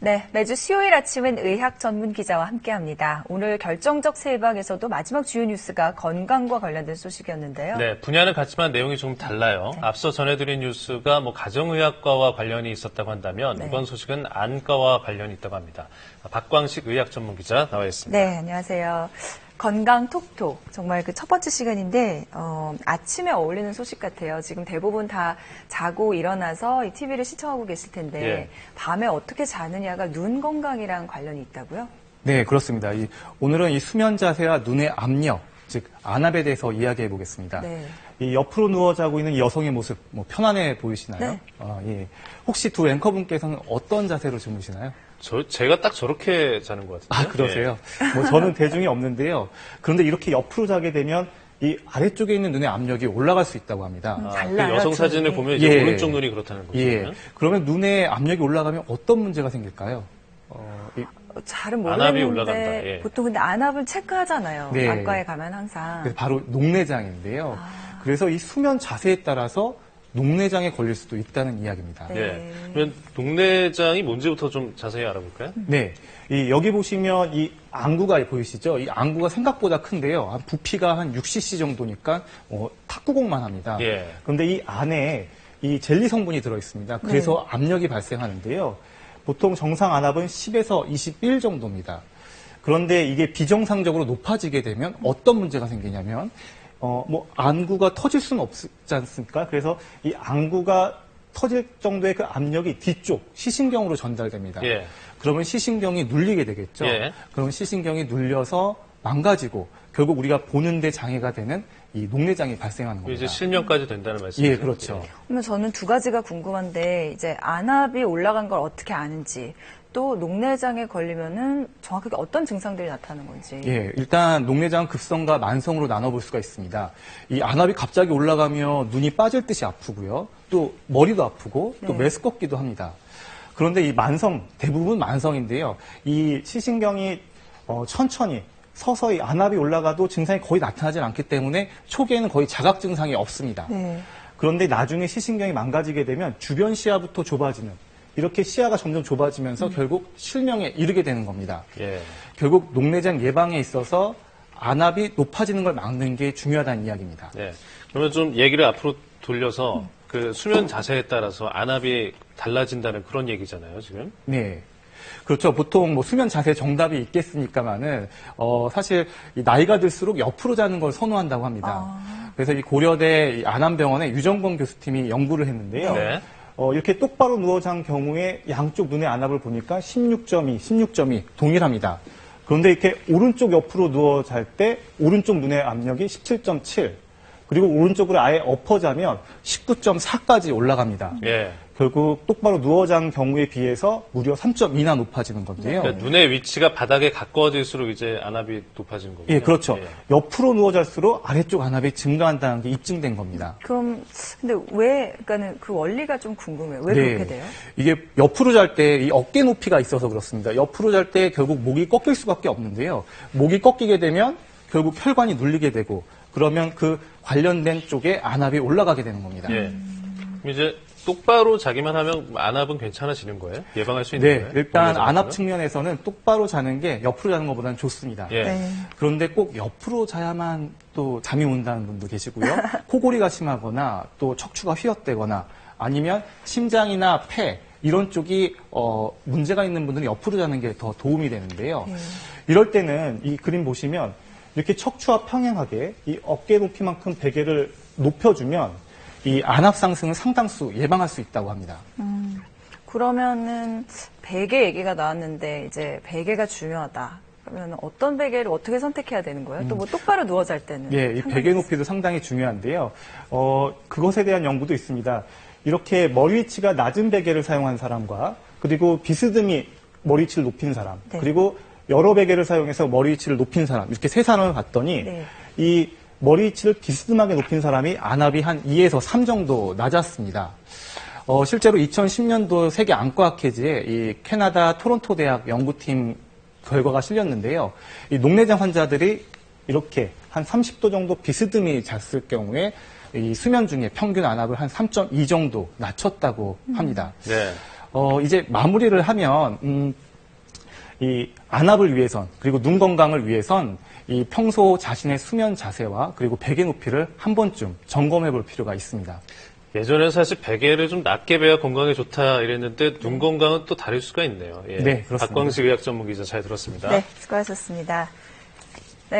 네, 매주 수요일 아침은 의학 전문 기자와 함께합니다. 오늘 결정적 세방에서도 마지막 주요 뉴스가 건강과 관련된 소식이었는데요. 네, 분야는 같지만 내용이 좀 달라요. 네. 앞서 전해드린 뉴스가 가정의학과와 관련이 있었다고 한다면 네. 이번 소식은 안과와 관련이 있다고 합니다. 박광식 의학 전문 기자 나와 있습니다. 네, 안녕하세요. 건강 톡톡 정말 그 첫 번째 시간인데 아침에 어울리는 소식 같아요. 지금 대부분 다 자고 일어나서 이 TV를 시청하고 계실 텐데 예. 밤에 어떻게 자느냐가 눈 건강이랑 관련이 있다고요? 네, 그렇습니다. 오늘은 이 수면 자세와 눈의 압력, 즉 안압에 대해서 이야기해 보겠습니다. 네. 이 옆으로 누워 자고 있는 여성의 모습 편안해 보이시나요? 네. 예. 혹시 두 앵커분께서는 어떤 자세로 주무시나요? 제가 딱 저렇게 자는 것 같은데요. 아, 그러세요? 저는 대중이 없는데요. 그런데 이렇게 옆으로 자게 되면 이 아래쪽에 있는 눈의 압력이 올라갈 수 있다고 합니다. 달라요, 그 여성 두 사진을 눈이. 보면 이제 예. 오른쪽 눈이 그렇다는 거죠. 예. 그러면 눈의 압력이 올라가면 어떤 문제가 생길까요? 잘은 안압이 모르겠는데 올라간다. 예. 보통 근데 안압을 체크하잖아요. 네. 안과에 가면 항상. 그래서 바로 녹내장인데요. 그래서 이 수면 자세에 따라서 녹내장에 걸릴 수도 있다는 이야기입니다. 네. 예. 그러면 녹내장이 뭔지부터 좀 자세히 알아볼까요? 네. 여기 보시면 이 안구가 보이시죠? 이 안구가 생각보다 큰데요. 부피가 한 6cc 정도니까 탁구공만 합니다. 예. 그런데 이 안에 이 젤리 성분이 들어있습니다. 그래서 압력이 발생하는데요. 보통 정상 안압은 10에서 21 정도입니다. 그런데 이게 비정상적으로 높아지게 되면 어떤 문제가 생기냐면 안구가 터질 수는 없지 않습니까? 그래서 이 안구가 터질 정도의 그 압력이 뒤쪽 시신경으로 전달됩니다. 예. 그러면 시신경이 눌리게 되겠죠. 예. 그러면 시신경이 눌려서 망가지고 결국 우리가 보는데 장애가 되는 이 녹내장이 발생하는 겁니다. 이제 실명까지 된다는 말씀이죠. 예, 그렇죠. 그러면 저는 두 가지가 궁금한데 이제 안압이 올라간 걸 어떻게 아는지 또 녹내장에 걸리면은 정확하게 어떤 증상들이 나타나는 건지. 예, 일단 녹내장은 급성과 만성으로 나눠볼 수가 있습니다. 이 안압이 갑자기 올라가면 눈이 빠질 듯이 아프고요. 또 머리도 아프고 또 네. 메스껍기도 합니다. 그런데 이 대부분 만성인데요. 이 시신경이 천천히 서서히 안압이 올라가도 증상이 거의 나타나지 않기 때문에 초기에는 거의 자각 증상이 없습니다. 네. 그런데 나중에 시신경이 망가지게 되면 주변 시야부터 좁아지는 이렇게 시야가 점점 좁아지면서 결국 실명에 이르게 되는 겁니다. 예. 결국 녹내장 예방에 있어서 안압이 높아지는 걸 막는 게 중요하다는 이야기입니다. 네. 그러면 좀 얘기를 앞으로 돌려서 그 수면 자세에 따라서 안압이 달라진다는 그런 얘기잖아요, 지금. 네. 그렇죠. 보통 수면 자세 정답이 있겠습니까만은 사실 이 나이가 들수록 옆으로 자는 걸 선호한다고 합니다. 그래서 이 고려대 안암병원의 유정권 교수팀이 연구를 했는데요. 네. 이렇게 똑바로 누워 잔 경우에 양쪽 눈의 안압을 보니까 16.2 동일합니다. 그런데 이렇게 오른쪽 옆으로 누워 잘 때 오른쪽 눈의 압력이 17.7 그리고 오른쪽으로 아예 엎어 자면 19.4까지 올라갑니다. 예. 결국 똑바로 누워 잔 경우에 비해서 무려 3.2나 높아지는 건데요. 그러니까 눈의 위치가 바닥에 가까워질수록 이제 안압이 높아지는 거군요. 예, 그렇죠. 예. 옆으로 누워 잘수록 아래쪽 안압이 증가한다는 게 입증된 겁니다. 그럼 근데 그러니까는 그 원리가 좀 궁금해요. 왜 그렇게 돼요? 이게 옆으로 잘 때 이 어깨 높이가 있어서 그렇습니다. 옆으로 잘 때 결국 목이 꺾일 수밖에 없는데요. 목이 꺾이게 되면 결국 혈관이 눌리게 되고 그러면 그 관련된 쪽에 안압이 올라가게 되는 겁니다. 예. 그럼 이제 똑바로 자기만 하면 안압은 괜찮아지는 거예요? 예방할 수 있는 네, 거예요? 일단 녹내장 안압 같은 측면에서는 똑바로 자는 게 옆으로 자는 것보다는 좋습니다. 예. 네. 그런데 꼭 옆으로 자야만 또 잠이 온다는 분도 계시고요. 코골이가 심하거나 또 척추가 휘었대거나 아니면 심장이나 폐 이런 쪽이 문제가 있는 분들은 옆으로 자는 게 더 도움이 되는데요. 이럴 때는 이 그림 보시면 이렇게 척추와 평행하게 이 어깨 높이만큼 베개를 높여주면 이 안압 상승을 상당수 예방할 수 있다고 합니다. 그러면은 베개 얘기가 나왔는데 이제 베개가 중요하다. 그러면 어떤 베개를 어떻게 선택해야 되는 거예요? 또 똑바로 누워 잘 때는? 예, 이 베개 높이도 상당히 중요한데요. 그것에 대한 연구도 있습니다. 이렇게 머리 위치가 낮은 베개를 사용한 사람과 그리고 비스듬히 머리 위치를 높인 사람 네. 그리고 여러 베개를 사용해서 머리 위치를 높인 사람 이렇게 세 사람을 봤더니 네. 이 머리 위치를 비스듬하게 높인 사람이 안압이 한 2에서 3 정도 낮았습니다. 실제로 2010년도 세계 안과학회지에 이 캐나다 토론토 대학 연구팀 결과가 실렸는데요. 이 녹내장 환자들이 이렇게 한 30도 정도 비스듬히 잤을 경우에 이 수면 중에 평균 안압을 한 3.2 정도 낮췄다고 합니다. 네. 이제 마무리를 하면 이 안압을 위해선 그리고 눈 건강을 위해선 이 평소 자신의 수면 자세와 그리고 베개 높이를 한 번쯤 점검해 볼 필요가 있습니다. 예전에는 사실 베개를 좀 낮게 베야 건강에 좋다 이랬는데 눈 건강은 또 다를 수가 있네요. 예. 네, 그렇습니다. 박광식 의학 전문 기자 잘 들었습니다. 네, 수고하셨습니다.